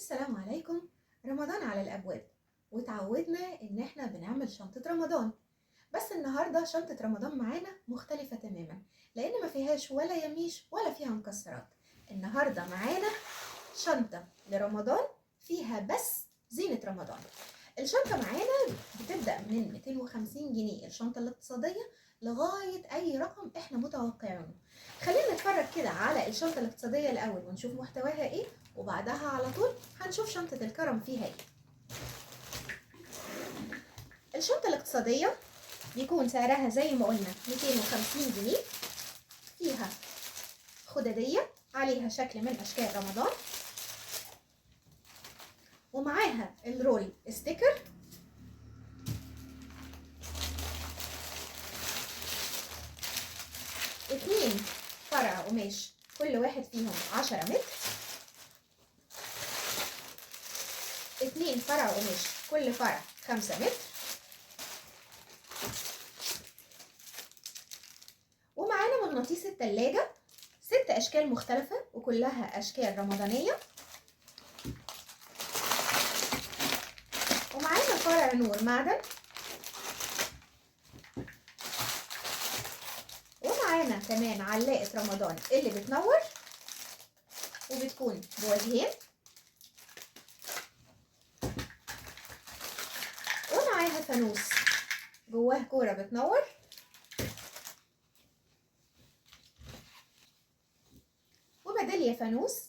السلام عليكم. رمضان على الأبواب، وتعودنا إن احنا بنعمل شنطة رمضان. بس النهاردة شنطة رمضان معانا مختلفة تماما، لأن ما فيهاش ولا يميش ولا فيها مكسرات. النهاردة معانا شنطة لرمضان فيها بس زينة رمضان. الشنطة معانا بتبدأ من 250 جنيه الشنطة الاقتصادية لغاية أي رقم احنا متوقعينه. خلينا نتفرج كده على الشنطة الاقتصادية الأول ونشوف محتواها ايه، وبعدها على طول هنشوف شنطة الكرم فيها ايه. الشنطة الاقتصادية بيكون سعرها زي ما قلنا 250 جنيه، فيها خدادية عليها شكل من أشكال رمضان، ومعاها الرول ستيكر، اتنين فرع قماش كل واحد فيهم 10 متر، اتنين فرع قماش كل فرع 5 متر، ومعانا مغناطيس التلاجة 6 أشكال مختلفة وكلها أشكال رمضانية، ومعانا فرع نور معدن، ومعانا كمان علاقة رمضان اللي بتنور وبتكون بوجهين، ومعاها فانوس جواه كورة بتنور، وميدالية فانوس،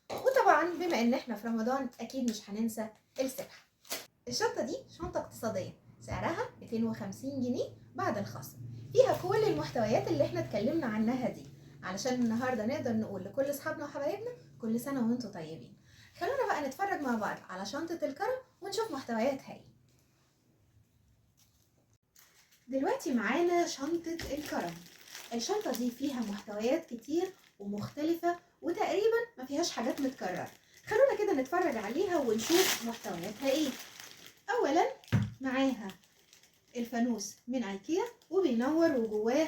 وطبعا بما ان احنا في رمضان اكيد مش هننسى السبحة. الشنطة دي شنطة اقتصادية سعرها 250 جنيه بعد الخصم، فيها كل المحتويات اللي احنا اتكلمنا عنها دي، علشان النهاردة نقدر نقول لكل اصحابنا وحبايبنا كل سنة وانتم طيبين. خلونا بقى نتفرج مع بعض على شنطة الكرم ونشوف محتوياتها ايه. دلوقتي معانا شنطة الكرم. الشنطة دي فيها محتويات كتير ومختلفة وتقريبا ما فيهاش حاجات متكررة. خلونا كده نتفرج عليها ونشوف محتوياتها ايه. اولا معاها الفانوس من ايكيا وبينور وجواه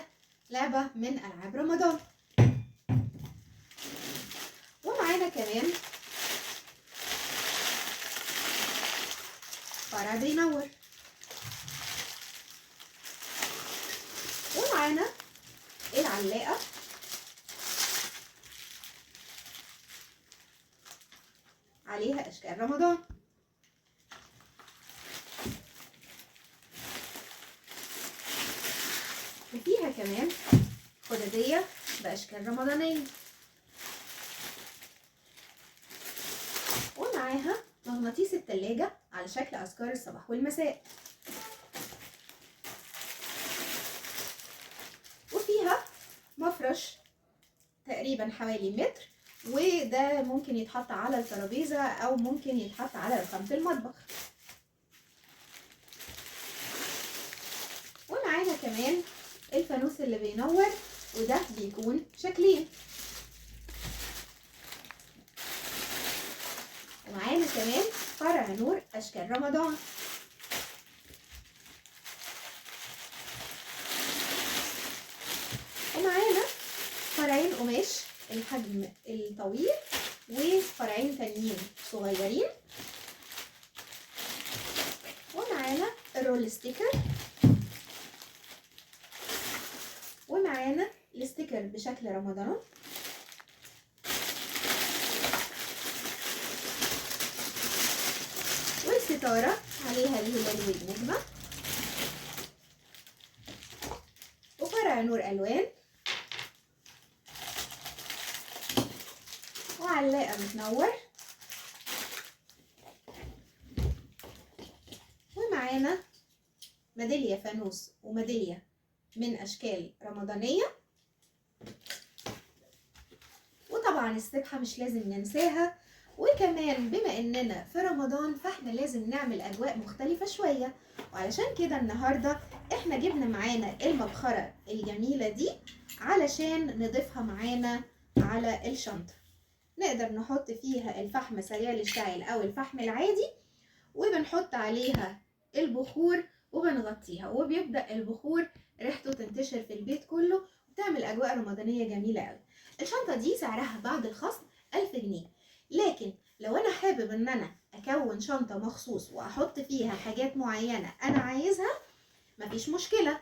لعبة من العاب رمضان، ومعانا كمان فرع بينور، ومعانا العلاقة عليها اشكال رمضان، وفيها كمان خدادية باشكال رمضانية، ومعاها مغناطيس التلاجة على شكل اذكار الصباح والمساء، وفيها مفرش تقريبا حوالي متر، وده ممكن يتحط على الترابيزة او ممكن يتحط على رخامة المطبخ، ومعانا كمان الفانوس اللي بينور وده بيكون شكلين، ومعانا كمان فرع نور اشكال رمضان، ومعانا فرعين قماش الحجم الطويل وفرعين تانيين صغيرين، ومعانا الرول ستيكر، ومعانا الستيكر بشكل رمضان، والستارة عليها الهلال والنجمة، وفرع نور ألوان، وعلاقة بتنور، ومعانا ميدالية فانوس وميدالية من أشكال رمضانية، وطبعا السبحة مش لازم ننساها. وكمان بما اننا في رمضان فاحنا لازم نعمل اجواء مختلفة شوية، وعلشان كده النهاردة احنا جبنا معانا المبخرة الجميلة دي علشان نضيفها معانا على الشنطة. نقدر نحط فيها الفحم سريع الاشتعال او الفحم العادي، وبنحط عليها البخور وبنغطيها، وبيبدأ البخور ريحته تنتشر في البيت كله وبتعمل اجواء رمضانية جميلة قوي. الشنطة دي سعرها بعد الخصم 1000 جنيه، لكن لو انا حابب ان انا اكون شنطة مخصوص واحط فيها حاجات معينة انا عايزها، مفيش مشكلة.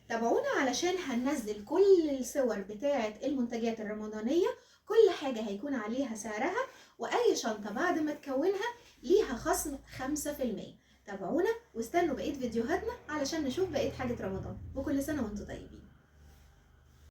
تابعونا علشان هننزل كل الصور بتاعة المنتجات الرمضانية، كل حاجة هيكون عليها سعرها، واي شنطة بعد ما تكونها ليها خصم 5%. تابعونا واستنوا بقية فيديوهاتنا علشان نشوف بقية حاجة رمضان، وكل سنة وانتم طيبين.